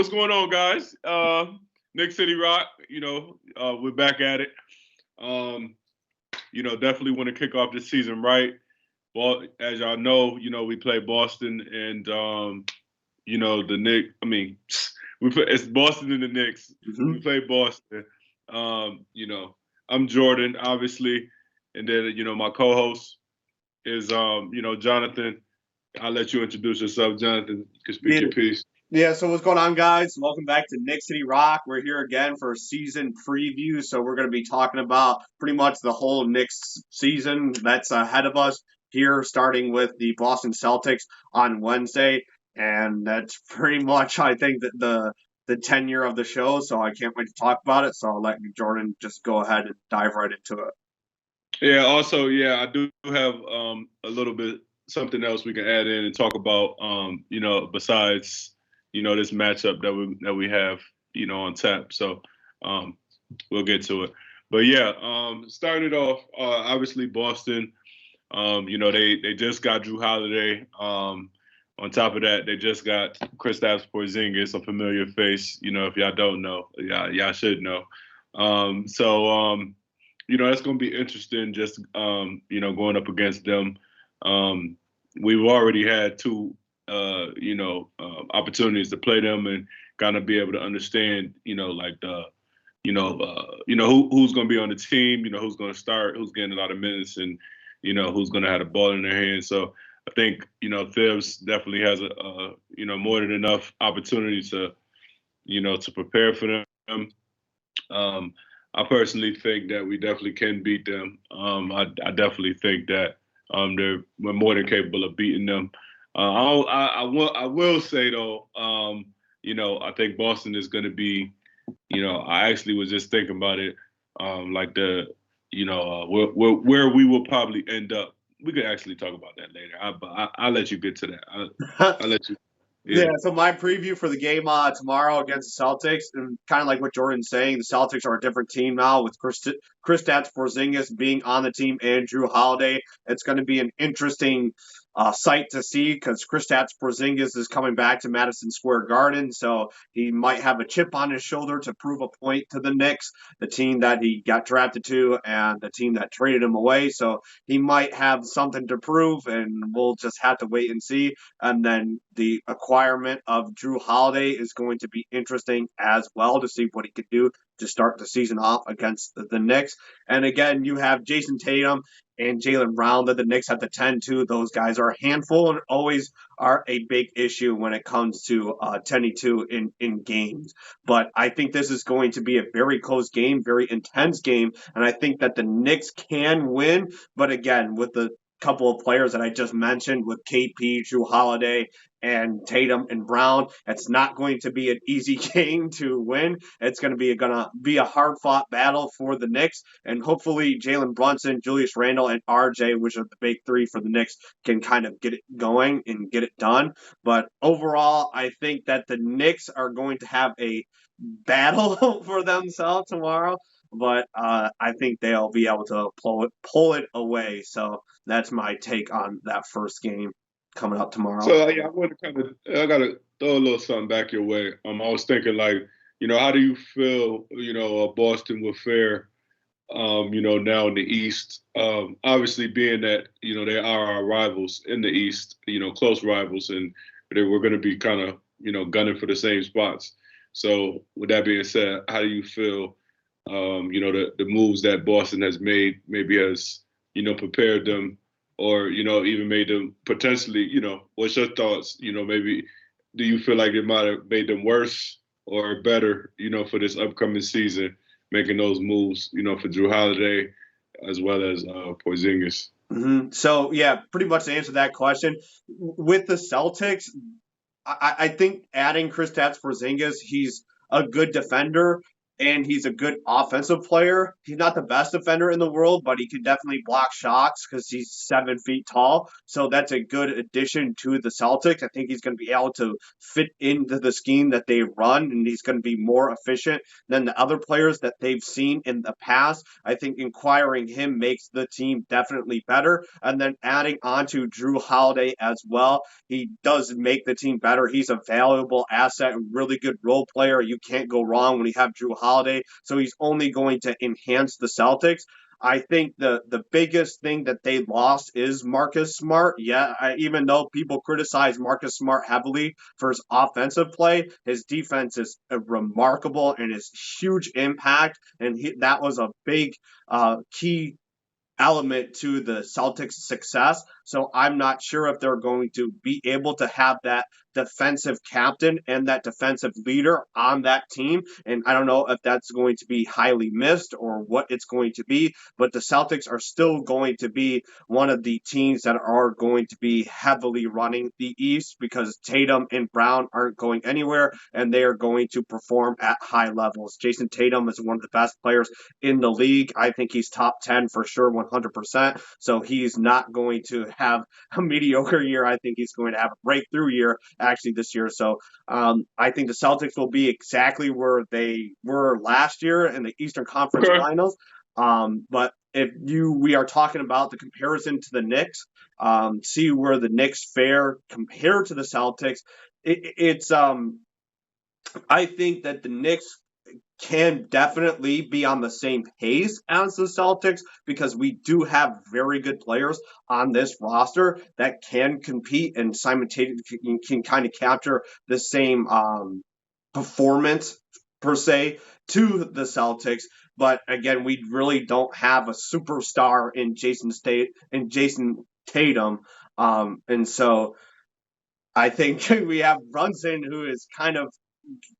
what's going on, guys? Nick City Rock. We're back at it. Um, definitely want to kick off this season right. Well, as y'all know, we play Boston and the Knicks. I mean, it's Boston and the Knicks. Mm-hmm. We play Boston. I'm Jordan, obviously, and then my co-host is Jonathan. I'll let you introduce yourself, Jonathan. You can speak Yeah. your piece. Yeah, so what's going on, guys? Welcome back to Knicks City Rock. We're here again for a season preview. So we're going to be talking about pretty much the whole Knicks season that's ahead of us here, starting with the Boston Celtics on Wednesday. And that's pretty much, I think, the tenure of the show. So I can't wait to talk about it. So I'll let Jordan just go ahead and dive right into it. Yeah. Also, I do have a little bit something else we can add in and talk about. Besides this matchup that we have on tap. So we'll get to it. But yeah, starting it off, obviously Boston. They just got Drew Holiday. On top of that, they just got Kristaps Porzingis, a familiar face. If y'all don't know, y'all should know. That's going to be interesting just, going up against them. We've already had two, opportunities to play them and kind of be able to understand, who's going to be on the team, who's going to start, who's getting a lot of minutes, and, who's going to have the ball in their hands. So I think, Thibs definitely has more than enough opportunity to, to prepare for them. I personally think that we definitely can beat them. I definitely think that we're more than capable of beating them. I will say though, I think Boston is going to be, I actually was just thinking about it, like where we will probably end up. We could actually talk about that later. I'll let you get to that. I'll let you. Yeah, so my preview for the game tomorrow against the Celtics, and kind of like what Jordan's saying, the Celtics are a different team now with Kristaps Porzingis being on the team and Drew Holiday. It's going to be an interesting sight to see because Kristaps Porzingis is coming back to Madison Square Garden, so he might have a chip on his shoulder to prove a point to the Knicks, the team that he got drafted to and the team that traded him away. So he might have something to prove, and we'll just have to wait and see. And then the acquirement of Drew Holiday is going to be interesting as well to see what he could do to start the season off against the Knicks. And again, you have Jason Tatum and Jaylen Brown that the Knicks have to tend to. Those guys are a handful and always are a big issue when it comes to 10-2 in games. But I think this is going to be a very close game, very intense game. And I think that the Knicks can win. But again, with the couple of players that I just mentioned with KP, Drew Holiday, and Tatum and Brown. It's not going to be an easy game to win. It's going to be a hard fought battle for the Knicks, and hopefully Jalen Brunson, Julius Randle, and RJ, which are the big three for the Knicks, can kind of get it going and get it done. But overall, I think that the Knicks are going to have a battle for themselves tomorrow. But I think they'll be able to pull it away. So that's my take on that first game coming up tomorrow. So I want to I gotta throw a little something back your way. I was thinking like, how do you feel, Boston will fare, now in the East? Obviously being that, they are our rivals in the East, close rivals, and we're going to be kind of, gunning for the same spots. So with that being said, how do you feel, the moves that Boston has made maybe has, prepared them or, even made them potentially, what's your thoughts? Maybe do you feel like it might have made them worse or better, for this upcoming season, making those moves, for Drew Holiday as well as Porzingis? Mm-hmm. So, yeah, pretty much to answer that question, with the Celtics, I think adding Kristaps Porzingis, he's a good defender. and he's a good offensive player. He's not the best defender in the world, but he can definitely block shots because he's 7 feet tall. So that's a good addition to the Celtics. I think he's going to be able to fit into the scheme that they run, and he's going to be more efficient than the other players that they've seen in the past. I think acquiring him makes the team definitely better. And then adding on to Drew Holiday as well, he does make the team better. He's a valuable asset, a really good role player. You can't go wrong when you have Drew Holiday. So he's only going to enhance the Celtics. I think the biggest thing that they lost is Marcus Smart. Yeah, even though people criticize Marcus Smart heavily for his offensive play, his defense is remarkable and his huge impact. And that was a big key element to the Celtics' success. So I'm not sure if they're going to be able to have that defensive captain and that defensive leader on that team. And I don't know if that's going to be highly missed or what it's going to be, but the Celtics are still going to be one of the teams that are going to be heavily running the East because Tatum and Brown aren't going anywhere and they are going to perform at high levels. Jason Tatum is one of the best players in the league. I think he's top 10 for sure, 100%. So he's not going to have a mediocre year. I think he's going to have a breakthrough year actually this year. So I think the Celtics will be exactly where they were last year in the Eastern Conference Okay. Finals. But if we are talking about the comparison to the Knicks, see where the Knicks fare compared to the Celtics, it's I think that the Knicks can definitely be on the same pace as the Celtics because we do have very good players on this roster that can compete and simultaneously can kind of capture the same performance per se to the Celtics. But again, we really don't have a superstar in Jason Tatum, and so I think we have Brunson, who is kind of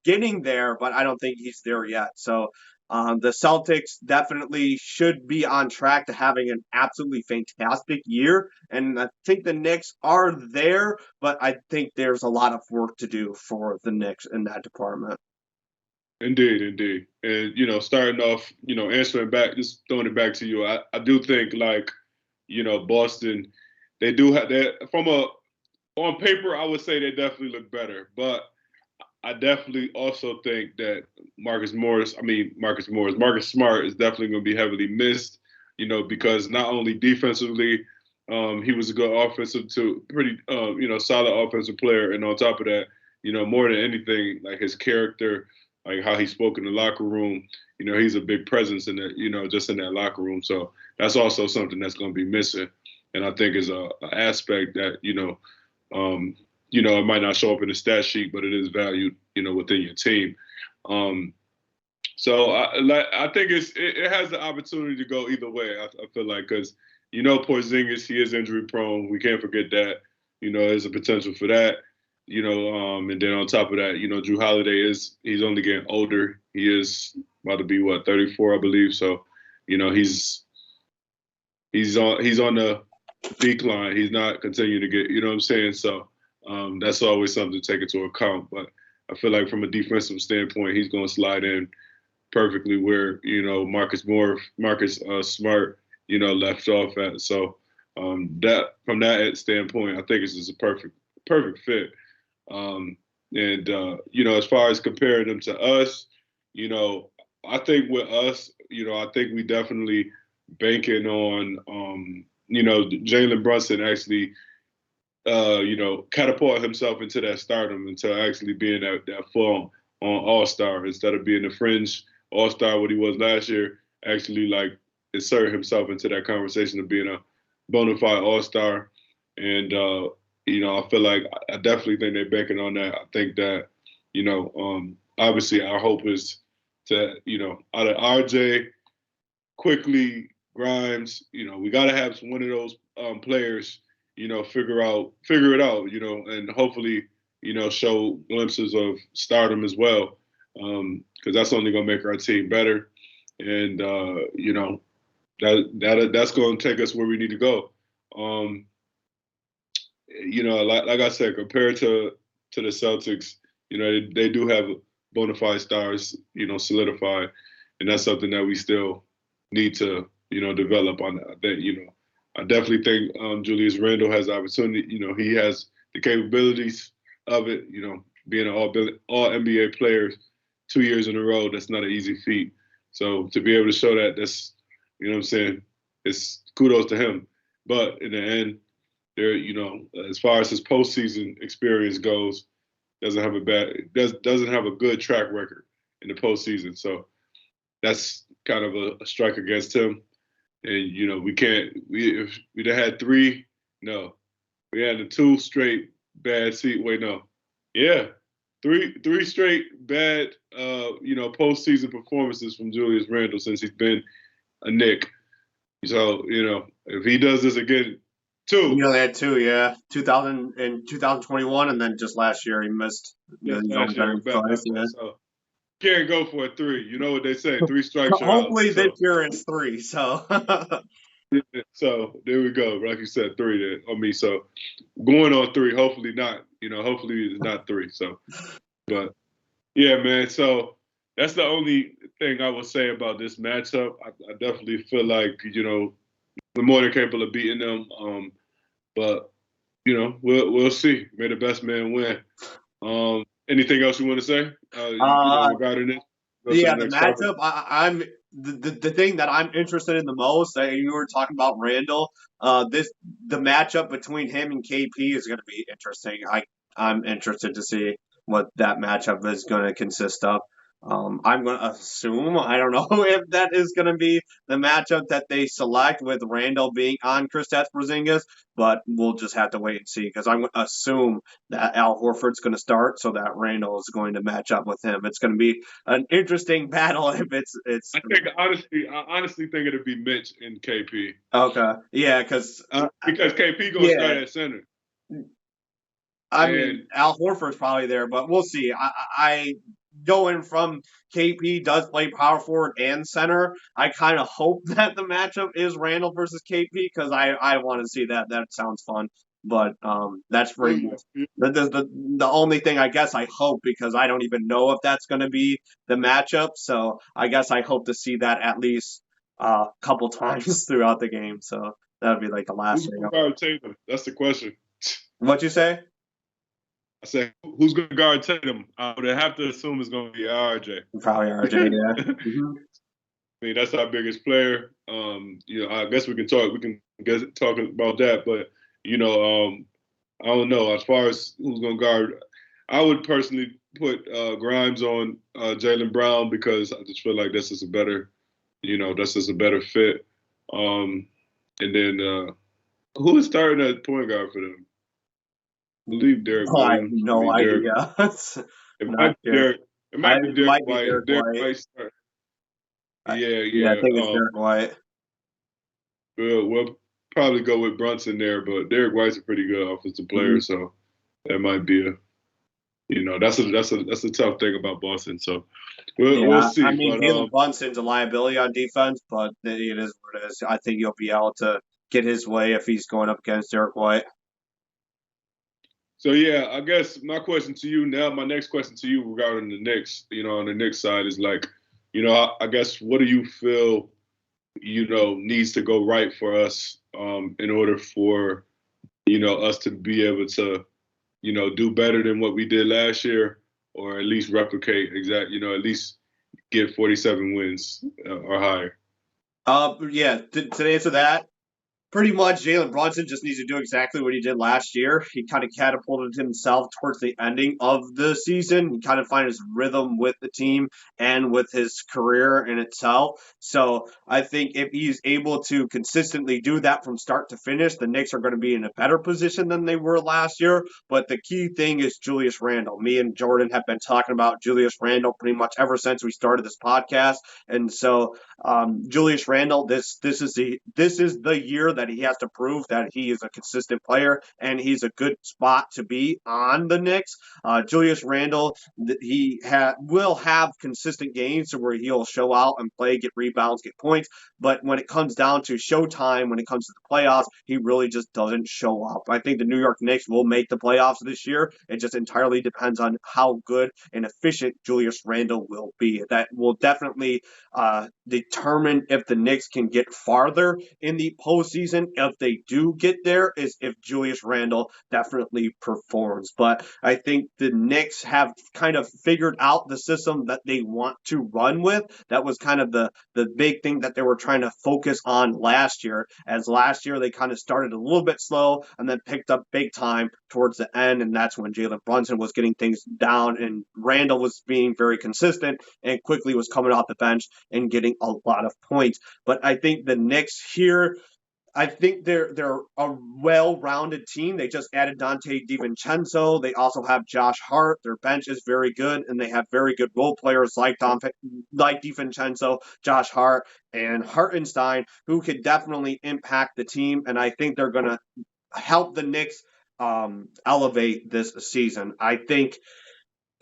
getting there, but I don't think he's there yet. So the Celtics definitely should be on track to having an absolutely fantastic year. And I think the Knicks are there, but I think there's a lot of work to do for the Knicks in that department. Indeed, indeed. And, starting off, answering back, just throwing it back to you, I do think, like, Boston, they do have that on paper, I would say they definitely look better. But I definitely also think that Marcus Smart is definitely going to be heavily missed, because not only defensively, he was a good offensive to pretty, solid offensive player. And on top of that, more than anything, like his character, like how he spoke in the locker room, he's a big presence in that, just in that locker room. So that's also something that's going to be missing. And I think is a aspect that, um, it might not show up in the stat sheet, but it is valued, within your team. Um, so I think it has the opportunity to go either way. I feel like because Porzingis, he is injury prone. We can't forget that. There's a potential for that. And then on top of that, Drew Holiday he's only getting older. He is about to be 34, I believe. So, he's on the decline. He's not continuing to get, you know what I'm saying? So that's always something to take into account. But I feel like from a defensive standpoint, he's going to slide in perfectly where Marcus Smart, left off at. So that from that standpoint, I think it's just a perfect fit. And as far as comparing them to us, I think with us, I think we definitely banking on Jalen Brunson actually catapult himself into that stardom, into actually being that full on all-star instead of being a fringe all-star what he was last year, actually like insert himself into that conversation of being a bona fide all-star. And I feel like I definitely think they're banking on that. I think that, obviously our hope is to, out of RJ, quickly Grimes, we got to have one of those players, figure it out, and hopefully, show glimpses of stardom as well, because that's only gonna make our team better, and that's going to take us where we need to go. Like I said, compared to the Celtics, they do have bona fide stars, solidify, and that's something that we still need to, develop on that. I definitely think Julius Randle has the opportunity. He has the capabilities of it. Being an all NBA player 2 years in a row, that's not an easy feat. So to be able to show that, that's what I'm saying. It's kudos to him. But in the end, there, as far as his postseason experience goes, doesn't have a good track record in the postseason. So that's kind of a strike against him. And we can't. If we'd have had three, no, we had the two straight bad seat. Wait, no, yeah, three straight bad, postseason performances from Julius Randle since he's been a Knick. So if he does this again, You two. only had two, yeah. 2000 and 2021, and then just last year he missed. Just He's only last done year it back. twice, yeah. So can't go for a three. You know what they say? Three strikes, you're out. Hopefully this So year it's three. So so there we go. Like you said, three. There. So going on three. Hopefully not. Hopefully it's not three. So, but yeah, man. So that's the only thing I will say about this matchup. I definitely feel like we're more than capable of beating them. But we'll see. May the best man win. Anything else you want to say? uh, Regarding this. Go to the yeah, the next topic. matchup. I'm the thing that I'm interested in the most. You were talking about Randall. The matchup between him and KP is going to be interesting. I'm interested to see what that matchup is going to consist of. I'm going to assume, I don't know if that is going to be the matchup that they select with Randall being on Kristaps Porzingis, but we'll just have to wait and see because I'm going to assume that Al Horford's going to start so that Randall is going to match up with him. It's going to be an interesting battle if it's I honestly think it'd be Mitch and KP. okay. Yeah, because Because KP gonna yeah, start at center. I mean And Al Horford's probably there, but we'll see. I going from KP does play power forward and center. I kind of hope that the matchup is Randall versus KP because I want to see that. That sounds fun. But that's oh pretty yeah, much yeah. the only thing I guess I hope because I don't even know if that's going to be the matchup. So I guess I hope to see that at least a couple times throughout the game. So that would be like the last Who's thing. gonna guard Tatum? That's the question. What you say? I said, who's gonna guard Tatum? I would have to assume it's gonna be RJ. Probably RJ. Yeah. Mm-hmm. I mean, that's our biggest player. I guess we can talk. We can talk about that, but I don't know. As far as who's gonna guard, I would personally put Grimes on Jaylen Brown because I just feel like that's just a better fit. Um, and then who is starting at point guard for them? I believe Derek Oh, I have Williams. I no mean, Derek. idea. It Not might be sure. Derek. It might be It Derek might be White. Derek If Derek White. White start, I, yeah, yeah, I yeah. think it's Derek White. We'll probably go with Brunson there, but Derek White's a pretty good offensive player, Mhm. so that might be that's a tough thing about Boston. So we'll Yeah, I see. mean But Jalen Brunson's a liability on defense, but it is what it is. I think he'll be able to get his way if he's going up against Derek White. so yeah, I guess my question to you now, my next question to you regarding the Knicks, on the Knicks side is like, I guess what do you feel, needs to go right for us in order for, us to be able to, do better than what we did last year, or at least replicate at least get 47 wins or higher. Yeah. To answer that, pretty much, Jalen Brunson just needs to do exactly what he did last year. He kind of catapulted himself towards the ending of the season. He kind of found his rhythm with the team and with his career in itself. So I think if he's able to consistently do that from start to finish, the Knicks are going to be in a better position than they were last year. But the key thing is Julius Randle. Me and Jordan have been talking about Julius Randle pretty much ever since we started this podcast. And so Julius Randle, this is the year that he has to prove that he is a consistent player and he's a good spot to be on the Knicks. Julius Randle, will have consistent games where he'll show out and play, get rebounds, get points. But when it comes down to showtime, when it comes to the playoffs, he really just doesn't show up. I think the New York Knicks will make the playoffs this year. It just entirely depends on how good and efficient Julius Randle will be. That will definitely determine if the Knicks can get farther in the postseason. If they do get there, is if Julius Randle definitely performs. But I think the Knicks have kind of figured out the system that they want to run with. That was kind of the big thing that they were trying to focus on last year. As last year they kind of started a little bit slow and then picked up big time towards the end, and that's when Jalen Brunson was getting things down and Randall was being very consistent and quickly was coming off the bench and getting a lot of points. But I think the Knicks here, I think they're a well-rounded team. They just added Dante DiVincenzo. They also have Josh Hart. Their bench is very good, and they have very good role players like DiVincenzo, Josh Hart, and Hartenstein, who could definitely impact the team. And I think they're going to help the Knicks elevate this season. I think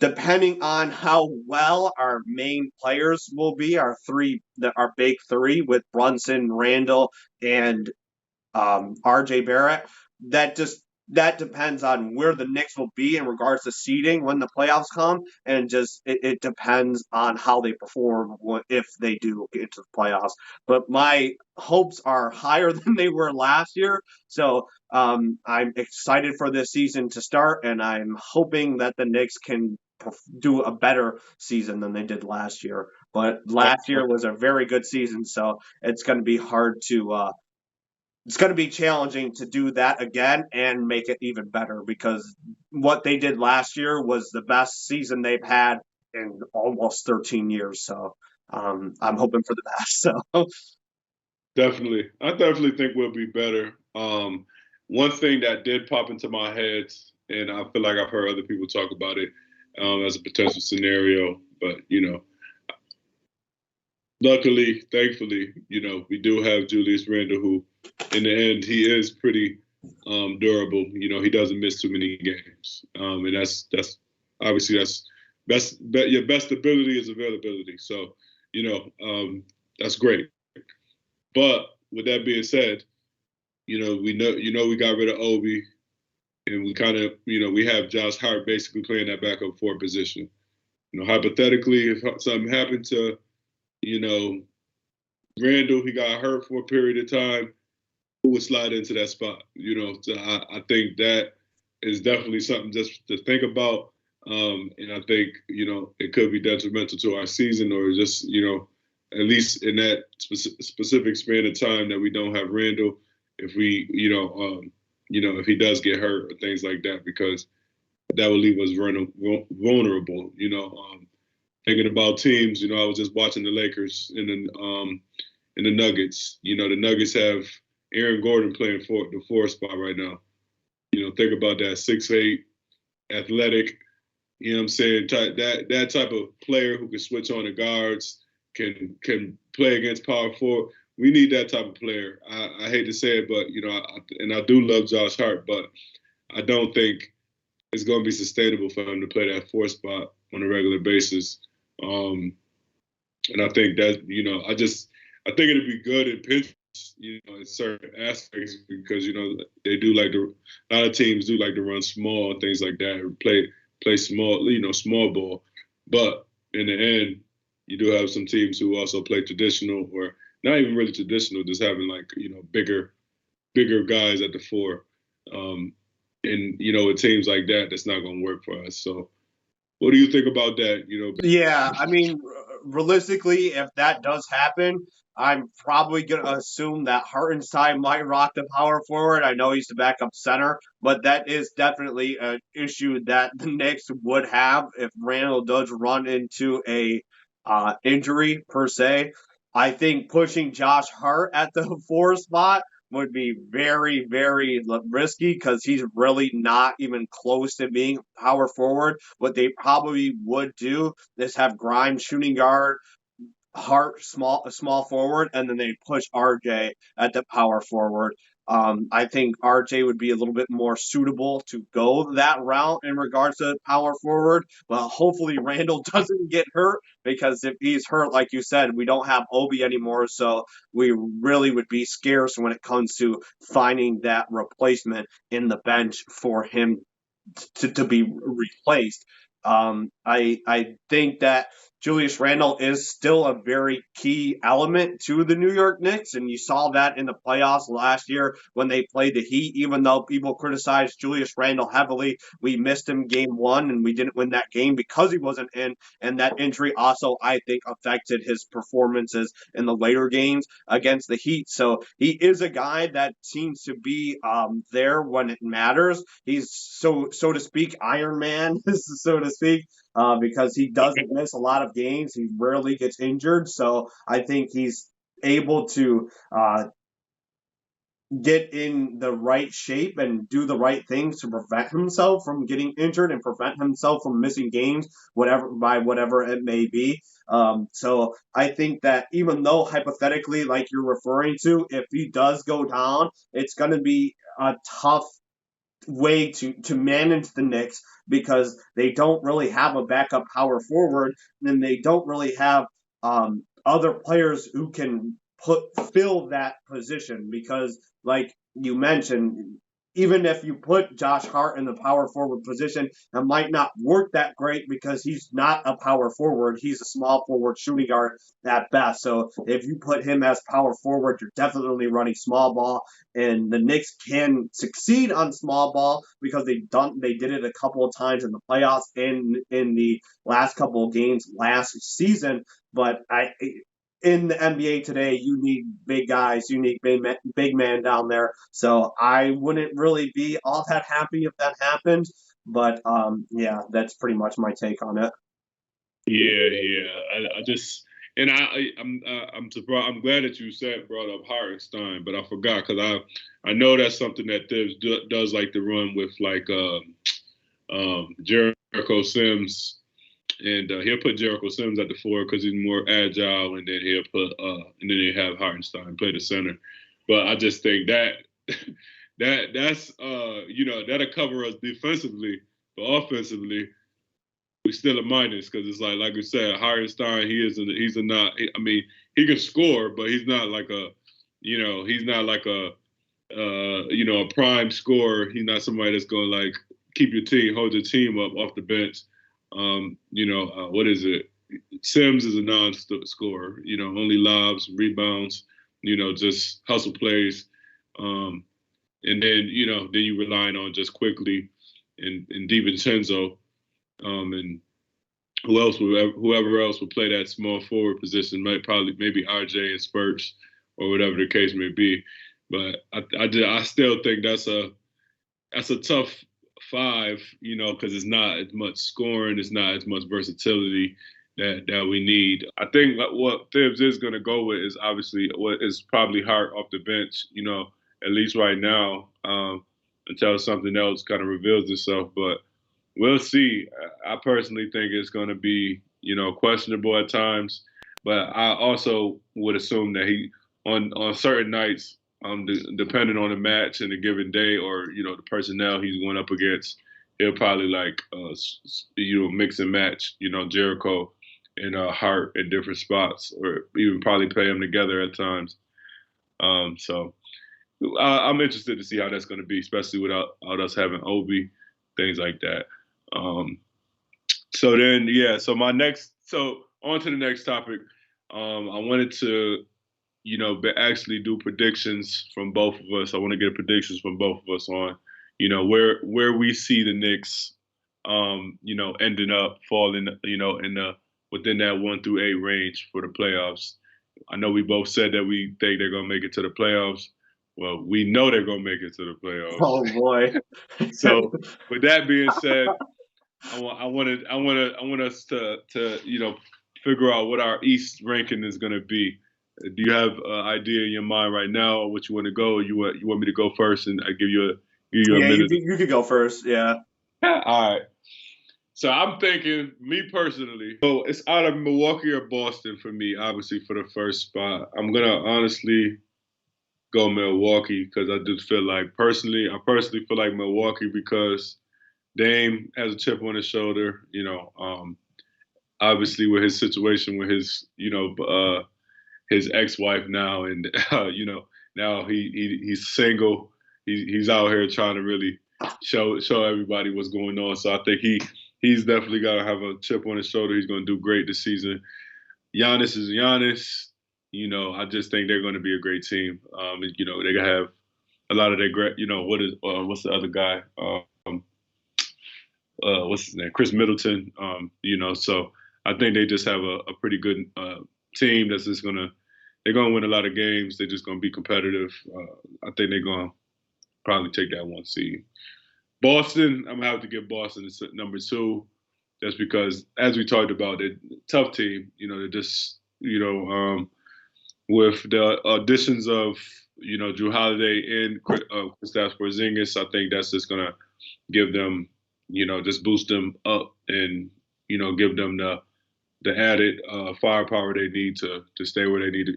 depending on how well our main players will be, our big three with Brunson, Randall, and RJ Barrett, that depends on where the Knicks will be in regards to seeding when the playoffs come, and just it depends on how they perform if they do get into the playoffs. But my hopes are higher than they were last year, so I'm excited for this season to start, and I'm hoping that the Knicks can do a better season than they did last year. But last year was a very good season, so it's going to be hard to it's going to be challenging to do that again and make it even better, because what they did last year was the best season they've had in almost 13 years. So I'm hoping for the best. So Definitely. I definitely think we'll be better. One thing that did pop into my head, and I feel like I've heard other people talk about it as a potential scenario, but luckily, thankfully, we do have Julius Randle, who, in the end, he is pretty durable. He doesn't miss too many games, and that's obviously your best ability is availability. So, that's great. But with that being said, we got rid of Obi, and we kind of, we have Josh Hart basically playing that backup forward position. Hypothetically, if something happened to Randall, he got hurt for a period of time, who would slide into that spot? So I think that is definitely something just to think about. And I think, it could be detrimental to our season, or just, at least in that specific span of time that we don't have Randall, if we, if he does get hurt or things like that, because that would leave us vulnerable. Thinking about teams, I was just watching the Lakers and the Nuggets. The Nuggets have Aaron Gordon playing for the 4 spot right now. Think about that, 6'8", athletic. You know what I'm saying? That type of player who can switch on the guards, can play against power forward. We need that type of player. I hate to say it, but I do love Josh Hart, but I don't think it's going to be sustainable for him to play that 4 spot on a regular basis. And I think that I think it'd be good in pinches, in certain aspects, because they do a lot of teams do like to run small and things like that, or play small, small ball. But in the end, you do have some teams who also play traditional, or not even really traditional, just having bigger guys at the 4. And with teams like that, that's not going to work for us. So, what do you think about that? yeah, I mean, realistically, if that does happen, I'm probably going to assume that Hartenstein might rock the power forward. I know he's the backup center, but that is definitely an issue that the Knicks would have if Randall does run into a injury per se. I think pushing Josh Hart at the 4 spot would be very, very risky, because he's really not even close to being power forward. What they probably would do is have Grimes shooting guard, Hart small forward, and then they push RJ at the power forward. I think RJ would be a little bit more suitable to go that route in regards to power forward. Well, hopefully Randall doesn't get hurt because if he's hurt, like you said, we don't have Obi anymore, so we really would be scarce when it comes to finding that replacement in the bench for him to be replaced. I think that Julius Randle is still a very key element to the New York Knicks, and you saw that in the playoffs last year when they played the Heat. Even though people criticized Julius Randle heavily, we missed him game one, and we didn't win that game because he wasn't in. And that injury also, I think, affected his performances in the later games against the Heat. So he is a guy that seems to be there when it matters. He's so to speak Iron Man, so to speak, because he doesn't miss a lot of games. He rarely gets injured, so I think he's able to get in the right shape and do the right things to prevent himself from getting injured and prevent himself from missing games, whatever it may be. So I think that even though hypothetically, like you're referring to, if he does go down, it's going to be a tough way to manage the Knicks because they don't really have a backup power forward and they don't really have other players who can fill that position because like you mentioned, even if you put Josh Hart in the power forward position, it might not work that great because he's not a power forward. He's a small forward shooting guard at best. So if you put him as power forward, you're definitely running small ball. And the Knicks can succeed on small ball because they did it a couple of times in the playoffs and in the last couple of games last season. But in the NBA today, you need big guys, you need big man down there. So I wouldn't really be all that happy if that happened. But yeah, that's pretty much my take on it. Yeah, yeah. I just and I'm surprised. I'm glad that you said brought up Hartenstein, but I forgot because I know that's something that Thibs does like to run with like Jericho Sims, and he'll put Jericho Sims at the four because he's more agile, and then he'll put and then they have Hartenstein play the center. But I just think that that's that'll cover us defensively, but offensively we still a minus because it's like we said, Hartenstein he's a not. I mean, he can score, but he's not like a he's not like a a prime scorer. He's not somebody that's going to like keep your team, hold your team up off the bench. What is it? Sims is a non-scorer. Only lobs, rebounds. Just hustle plays. And then you relying on just quickly and DiVincenzo, and whoever else would play that small forward position, maybe RJ and Spurts or whatever the case may be. But I still think that's a tough five, because it's not as much scoring, it's not as much versatility that we need. I think what Thibs is going to go with is obviously what is probably Hart off the bench, at least right now, until something else kind of reveals itself. But we'll see. I personally think it's going to be, questionable at times. But I also would assume that he, on certain nights, depending on the match and the given day, or the personnel he's going up against, he'll probably like mix and match, Jericho and Hart at different spots, or even probably play them together at times. So I'm interested to see how that's going to be, especially without us having Obi, things like that. So then, yeah. So on to the next topic. I wanted to, actually do predictions from both of us. I want to get predictions from both of us on, where we see the Knicks, ending up falling, in the within that 1 through 8 range for the playoffs. I know we both said that we think they're gonna make it to the playoffs. Well, we know they're gonna make it to the playoffs. Oh boy. So, with that being said, I want us to figure out what our East ranking is going to be. Do you have an idea in your mind right now what you want to go? Or you want me to go first, and I give you a Yeah, minute? you could go first. Yeah. All right. So I'm thinking, me personally, so it's out of Milwaukee or Boston for me, obviously, for the first spot. I'm going to honestly go Milwaukee because I just feel like, I personally feel like Milwaukee because Dame has a chip on his shoulder, obviously with his situation with his ex-wife now, and now he's single. He's out here trying to really show everybody what's going on. So I think he's definitely got to have a chip on his shoulder. He's going to do great this season. Giannis is Giannis. I just think they're going to be a great team. They gonna have a lot of their great. What's the other guy? What's his name? Chris Middleton. So I think they just have a pretty good team that's just they're gonna win a lot of games. They're just gonna be competitive. I think they're gonna probably take that one seed. Boston, I'm gonna have to give Boston number two. That's because, as we talked about, they're a tough team. They're just with the additions of Drew Holiday and Kristaps Porzingis, I think that's just gonna give them, just boost them up and give them the added firepower they need to stay where they need to,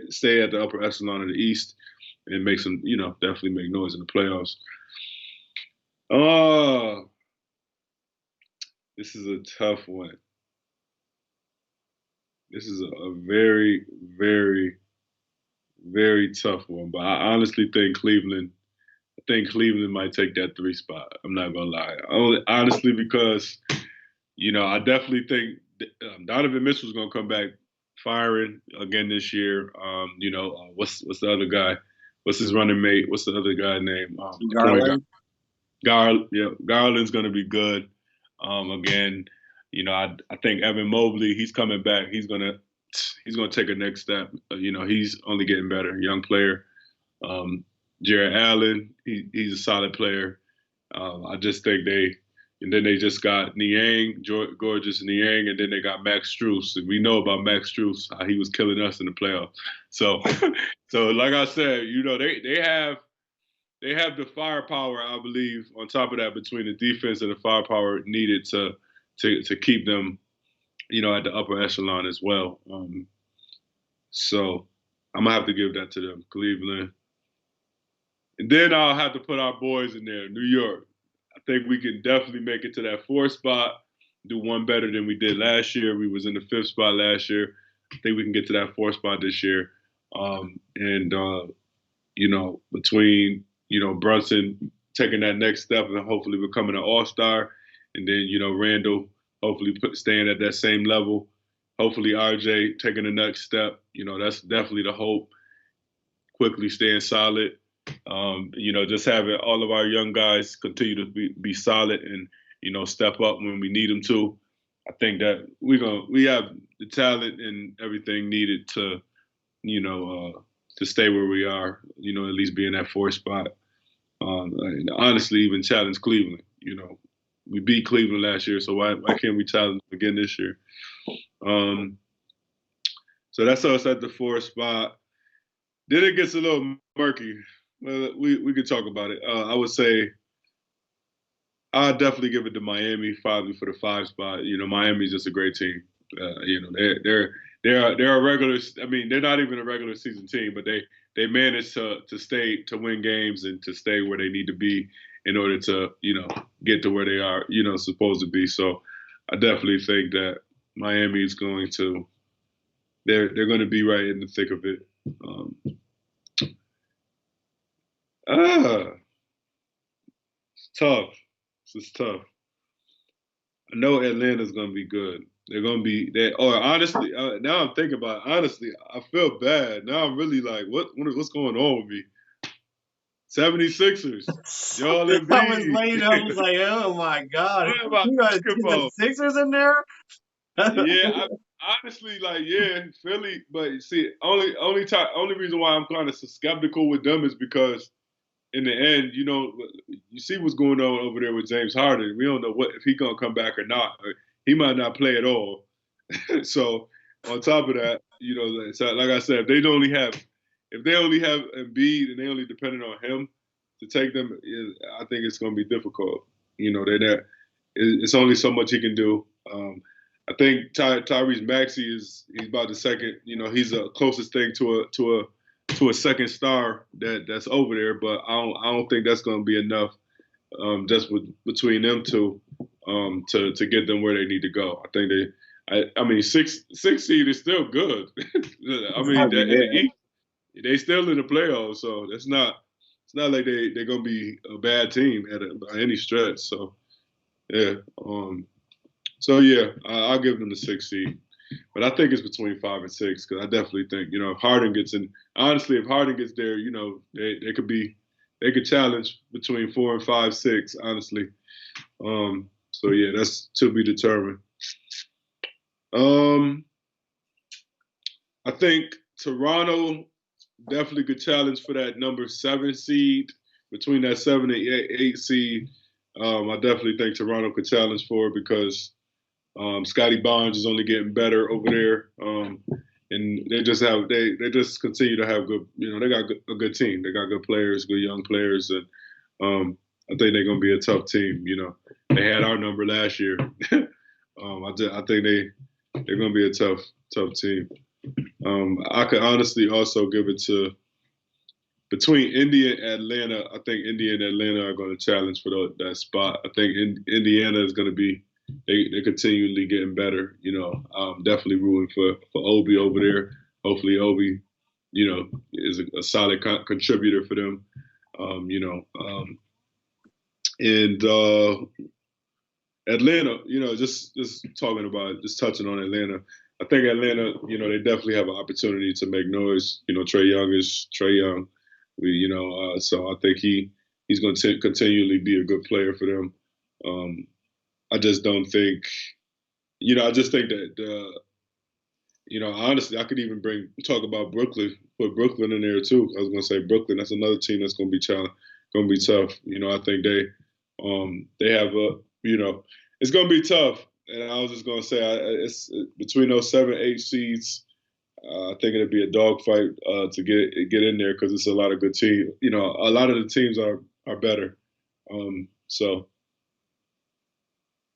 stay at the upper echelon of the East and make some, definitely make noise in the playoffs. Oh, this is a tough one. This is a very, very, very tough one. But I honestly think Cleveland. I think Cleveland might take that three spot. I'm not gonna lie. Honestly, because I definitely think Donovan Mitchell's gonna come back firing again this year. What's the other guy? What's his running mate? What's the other guy name? Garland. Yeah, Garland's gonna be good. Again, I think Evan Mobley, he's coming back. He's gonna take a next step. He's only getting better. Young player. Um, Jared Allen, he's a solid player. I just think and then they just got Niang, Gorgeous Niang, and then they got Max Strus. And we know about Max Strus, how he was killing us in the playoffs. So, so like I said, they have the firepower, I believe, on top of that, between the defense and the firepower needed to keep them, at the upper echelon as well. So I'm gonna have to give that to them, Cleveland. And then I'll have to put our boys in there, New York. I think we can definitely make it to that fourth spot, do one better than we did last year. We was in the fifth spot last year. I think we can get to that fourth spot this year. Between, Brunson taking that next step and hopefully becoming an all-star, and then, Randall hopefully staying at that same level. Hopefully RJ taking the next step. That's definitely the hope. Quickly staying solid. Just having all of our young guys continue to be solid and, step up when we need them to. I think that we have the talent and everything needed to, to stay where we are, at least be in that fourth spot. And honestly, even challenge Cleveland. We beat Cleveland last year, so why can't we challenge them again this year? So that's us at the fourth spot. Then it gets a little murky. Well, we could talk about it. I would say I'd definitely give it to Miami, probably for the five spot. Miami's just a great team. They're a regular. I mean, they're not even a regular season team, but they managed to win games and to stay where they need to be in order to get to where they are supposed to be. So I definitely think that Miami is going to they're going to be right in the thick of it. It's tough. This is tough. I know Atlanta's going to be good. They're going to be there. Or honestly, now I'm thinking about it. Honestly, I feel bad. Now I'm really like, what's going on with me? 76ers. Y'all in I was late. I was like, oh my God. You got the Sixers in there? Yeah, honestly, Philly. But see, only reason why I'm kind of skeptical with them is because in the end, you see what's going on over there with James Harden. We don't know if he's gonna come back or not. He might not play at all. So on top of that, so like I said, if they only have Embiid and they only depended on him to take them, I think it's gonna be difficult. They're there. it's only so much he can do. I think Tyrese Maxey he's about the second. He's the closest thing to a second star that's over there. But I don't think that's going to be enough. Just between them two, to get them where they need to go. I think I mean, six seed is still good. I mean, Every in the day. East, they still in the playoffs, so that's not. It's not like they're gonna be a bad team by any stretch. So yeah, so yeah, I'll give them the six seed. But I think it's between 5 and 6 because I definitely think if Harden gets in. Honestly, if Harden gets there, they could challenge between 4 and 5, 6. Honestly, so yeah, that's to be determined. Um, I think Toronto definitely could challenge for that number 7 seed between that 7 and 8 seed. I definitely think Toronto could challenge for it because Scotty Barnes is only getting better over there, and they just continue to have good. They got a good team. They got good players, good young players, and I think they're gonna be a tough team. They had our number last year. I think they're gonna be a tough team. I could honestly also give it to between Indy and Atlanta. I think Indy and Atlanta are going to challenge for that spot. I think Indiana is going to be they continually getting better. Definitely rooting for Obi over there. Hopefully Obi, is a solid contributor for them. And Atlanta, just touching on Atlanta. I think Atlanta, they definitely have an opportunity to make noise. Trey Young is Trey Young. So I think he's going to continually be a good player for them. Um, I just don't think, I just think that, honestly, I could even talk about Brooklyn, put Brooklyn in there too. I was going to say Brooklyn. That's another team that's going to be going to be tough. I think they have it's going to be tough. And I was just going to say, it's between those 7, 8 seeds. I think it'd be a dogfight to get in there because it's a lot of good teams. A lot of the teams are better. So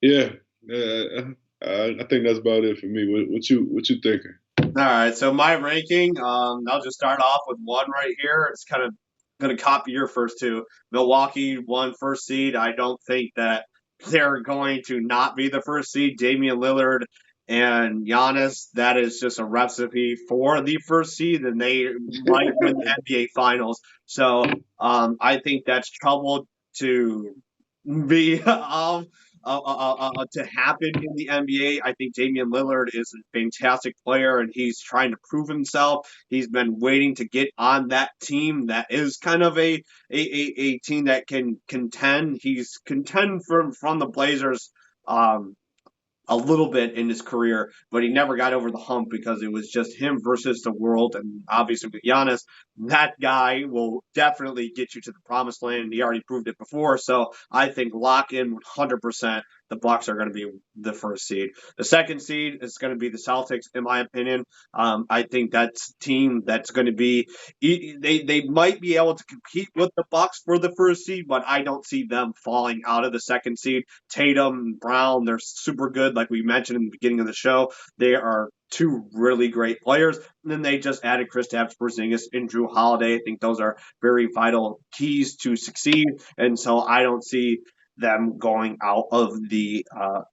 yeah, I think that's about it for me. What you thinking? All right, so my ranking, I'll just start off with one right here. It's kind of going to copy your first two. Milwaukee won first seed. I don't think that they're going to not be the first seed. Damian Lillard and Giannis, that is just a recipe for the first seed, and they might win the NBA Finals. So I think that's trouble to be to happen in the NBA. I think Damian Lillard is a fantastic player and he's trying to prove himself. He's been waiting to get on that team that is kind of a team that can contend. He's contend from the Blazers. A little bit in his career, but he never got over the hump because it was just him versus the world. And obviously with Giannis, that guy will definitely get you to the promised land. He already proved it before. So I think lock in 100%. The Bucks are going to be the first seed. The second seed is going to be the Celtics, in my opinion. I think that's a team that's going to be. They might be able to compete with the Bucks for the first seed, but I don't see them falling out of the second seed. Tatum, Brown, they're super good. Like we mentioned in the beginning of the show, they are two really great players. And then they just added Kristaps Porzingis and Drew Holiday. I think those are very vital keys to succeed. And so I don't see them going out of the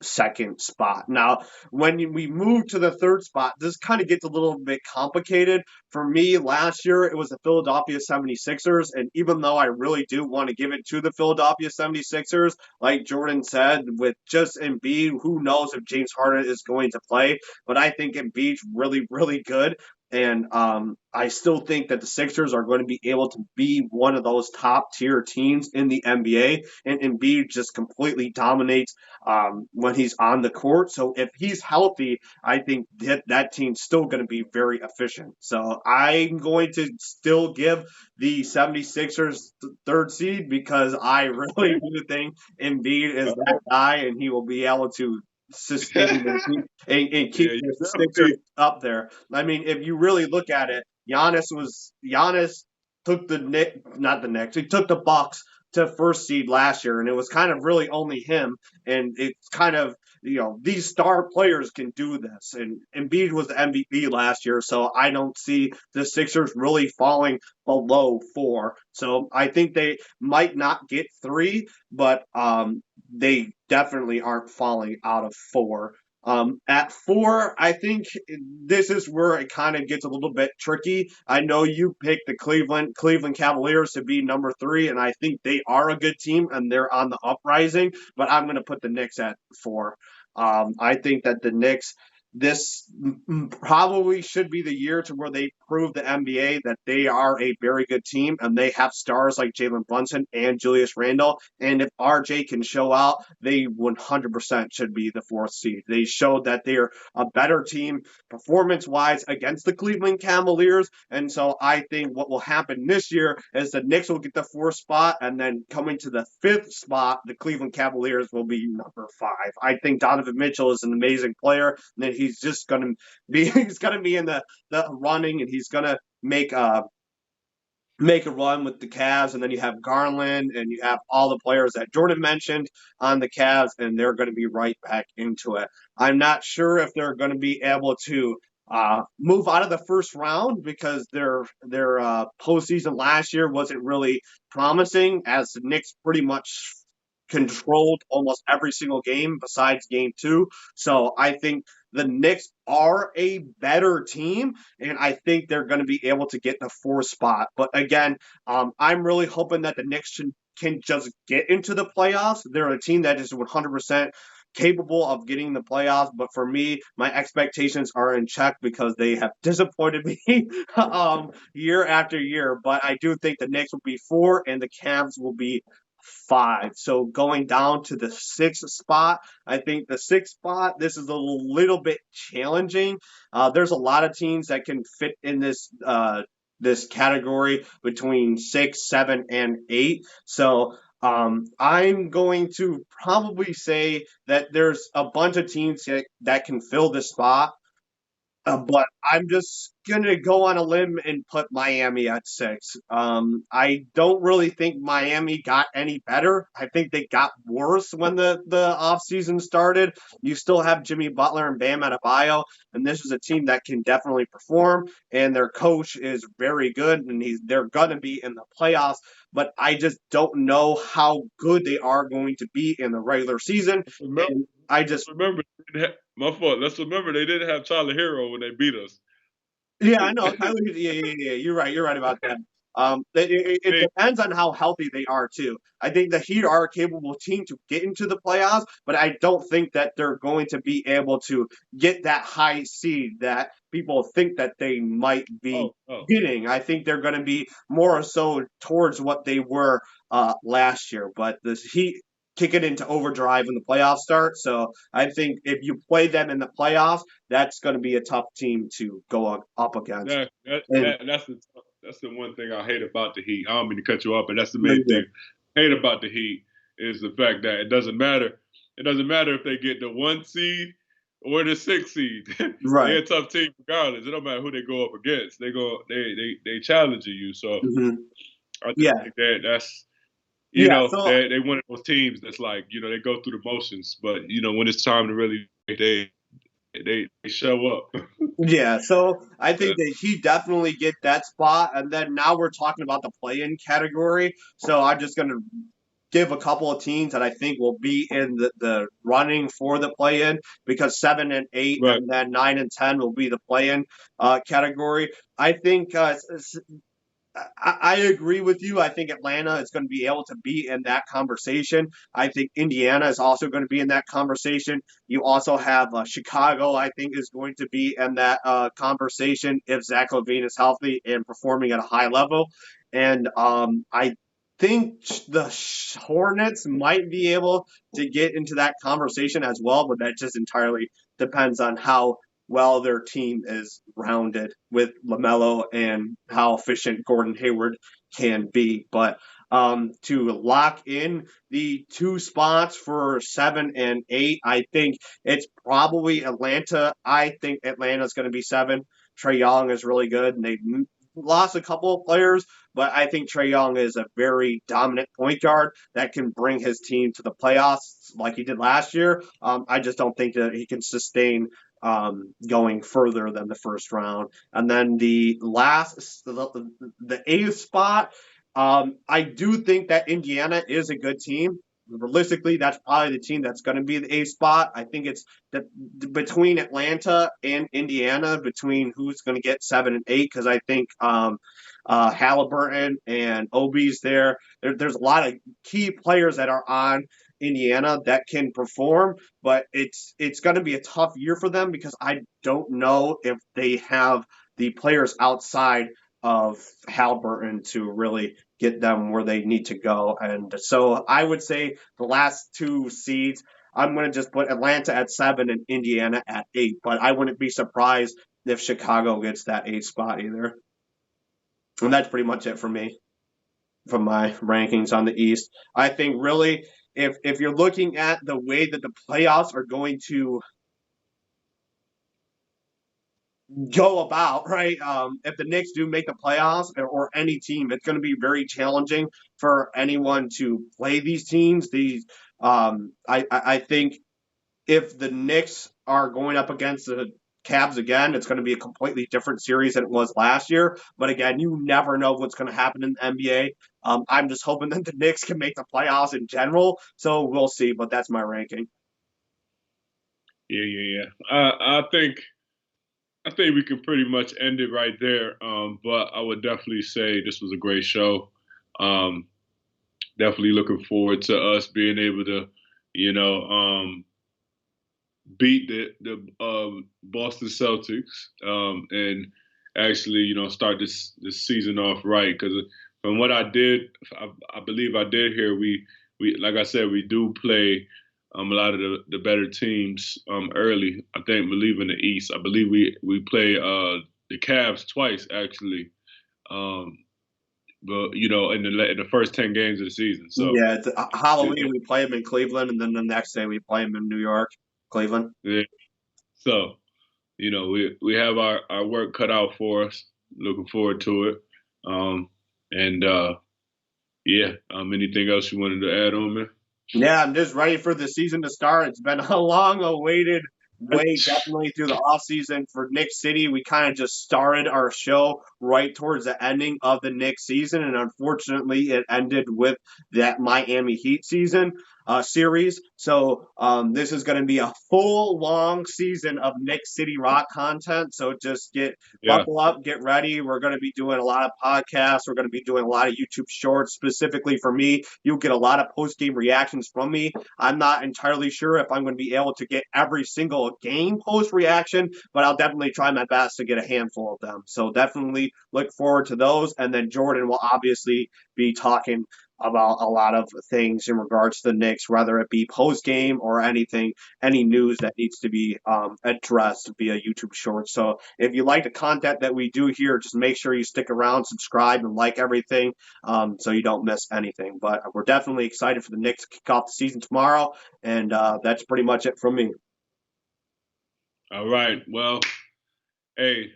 second spot. Now, when we move to the third spot, this kind of gets a little bit complicated. For me, last year, it was the Philadelphia 76ers. And even though I really do want to give it to the Philadelphia 76ers, like Jordan said, with just Embiid, who knows if James Harden is going to play. But I think Embiid's really, really good. And I still think that the Sixers are going to be able to be one of those top tier teams in the NBA. And Embiid just completely dominates when he's on the court. So if he's healthy, I think that team's still going to be very efficient. So I'm going to still give the 76ers third seed because I really do think Embiid is that guy and he will be able to sustain and keep Yeah, the Sixers up there. I mean, if you really look at it, Giannis took the Knicks, not the Knicks. He took the Bucks to first seed last year, and it was kind of really only him. And it's kind of, these star players can do this. And Embiid was the MVP last year, so I don't see the Sixers really falling below 4. So I think they might not get 3, but they definitely aren't falling out of 4. At 4, I think this is where it kind of gets a little bit tricky. I know you picked the Cleveland Cavaliers to be number 3, and I think they are a good team and they're on the uprising. But I'm going to put the Knicks at 4. I think that the Knicks, this probably should be the year to where they prove the NBA that they are a very good team and they have stars like Jalen Brunson and Julius Randle. And if RJ can show out, they 100% should be the 4th seed. They showed that they're a better team performance wise against the Cleveland Cavaliers. And so I think what will happen this year is the Knicks will get the 4th spot, and then coming to the 5th spot, the Cleveland Cavaliers will be number 5. I think Donovan Mitchell is an amazing player, and he's just going to be in the running, and he's going to make a run with the Cavs. And then you have Garland and you have all the players that Jordan mentioned on the Cavs, and they're going to be right back into it. I'm not sure if they're going to be able to move out of the first round because their postseason last year wasn't really promising, as the Knicks pretty much controlled almost every single game besides game 2. So I think the Knicks are a better team, and I think they're going to be able to get the 4th spot. But again, I'm really hoping that the Knicks can just get into the playoffs. They're a team that is 100% capable of getting the playoffs, but for me, my expectations are in check because they have disappointed me year after year. But I do think the Knicks will be 4 and the Cavs will be 5. So going down to the 6th spot, I think the 6th spot, this is a little bit challenging. There's a lot of teams that can fit in this category between 6, 7, and 8. So I'm going to probably say that there's a bunch of teams that can fill this spot. But I'm just gonna go on a limb and put Miami at 6. I don't really think Miami got any better. I think they got worse when the offseason started. You still have Jimmy Butler and Bam Adebayo, and this is a team that can definitely perform. And their coach is very good, and they're gonna be in the playoffs. But I just don't know how good they are going to be in the regular season. Remember, And I just remember, my fault. Let's remember they didn't have Tyler Hero when they beat us. Yeah, I know. Yeah. You're right. You're right about that. It Hey, depends on how healthy they are too. I think the Heat are a capable team to get into the playoffs, but I don't think that they're going to be able to get that high seed that people think that they might be oh, getting. I think they're going to be more so towards what they were last year. But the Heat kick it into overdrive when the playoffs start. So I think if you play them in the playoffs, that's going to be a tough team to go up against. And that's the one thing I hate about the Heat. I don't mean to cut you off, but that's the main thing I hate about the Heat is the fact that it doesn't matter. It doesn't matter if they get the 1 seed or the 6 seed. right. They're a tough team regardless. It don't matter who they go up against. They challenging you. So Hmm. I just Yeah. think that's Yeah. So they one of those teams that's like, they go through the motions, but when it's time to really they show up. yeah. So I Yeah. think that he definitely get that spot. And then now we're talking about the play-in category. So I'm just going to give a couple of teams that I think will be in the running for the play-in, because 7 and 8 Right. and then 9 and 10 will be the play-in category. I think I agree with you. I think Atlanta is going to be able to be in that conversation. I think Indiana is also going to be in that conversation. You also have Chicago, I think, is going to be in that conversation if Zach LaVine is healthy and performing at a high level. And I think the Hornets might be able to get into that conversation as well, but that just entirely depends on how well their team is rounded with LaMelo and how efficient Gordon Hayward can be. But to lock in the 2 spots for 7 and 8, I think it's probably Atlanta. I think Atlanta's going to be 7. Trae Young is really good, and they lost a couple of players, but I think Trae Young is a very dominant point guard that can bring his team to the playoffs like he did last year. I just don't think that he can sustain going further than the first round. And then the eighth spot, I do think that Indiana is a good team. Realistically, that's probably the team that's going to be the eighth spot. I think it's between Atlanta and Indiana, between who's going to get 7 and 8, because I think Halliburton and Obi's there's a lot of key players that are on Indiana that can perform, but it's going to be a tough year for them because I don't know if they have the players outside of Halliburton to really get them where they need to go. And so I would say the last two seeds, I'm going to just put Atlanta at 7 and Indiana at 8, but I wouldn't be surprised if Chicago gets that 8 spot either. And that's pretty much it for me from my rankings on the East. I think really if you're looking at the way that the playoffs are going to go about, right? If the Knicks do make the playoffs or any team, it's going to be very challenging for anyone to play these teams. I think if the Knicks are going up against the Cavs again, it's going to be a completely different series than it was last year. But again, you never know what's going to happen in the NBA. I'm just hoping that the Knicks can make the playoffs in general. So we'll see. But that's my ranking. Yeah. I think we can pretty much end it right there. But I would definitely say this was a great show. Um, Definitely looking forward to us being able to, you know, beat the Boston Celtics and actually, start this season off right. Because from what I believe I did hear we like I said, we do play a lot of the better teams early. Believe in the East. I believe we play the Cavs twice actually. Um, but in the first 10 games of the season. So Yeah, Halloween we play them in Cleveland, and then the next day we play them in New York, Cleveland. yeah. So we have our work cut out for us. Looking forward to it. And yeah. Anything else you wanted to add on, man? Yeah, I'm just ready for the season to start. It's been a long awaited wait, definitely through the off season for Nick City. We kind of just started our show right towards the ending of the Knicks season, and unfortunately, it ended with that Miami Heat series. So this is going to be a full long season of Nick City Rock content. So just Yeah. buckle up, get ready. We're going to be doing a lot of podcasts. We're going to be doing a lot of YouTube shorts specifically for me. You'll get a lot of post game reactions from me. I'm not entirely sure if I'm going to be able to get every single game post reaction, but I'll definitely try my best to get a handful of them. So definitely look forward to those. And then Jordan will obviously be talking about a lot of things in regards to the Knicks, whether it be post game or any news that needs to be addressed via YouTube Shorts. So if you like the content that we do here, just make sure you stick around, subscribe, and like everything so you don't miss anything. But we're definitely excited for the Knicks to kick off the season tomorrow, and that's pretty much it from me. All right. Well, hey,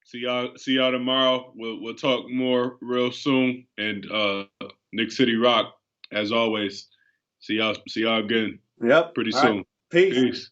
see y'all tomorrow. We'll talk more real soon. And Nick City Rock, as always. See y'all again Yep. pretty All right. soon. Peace. Peace.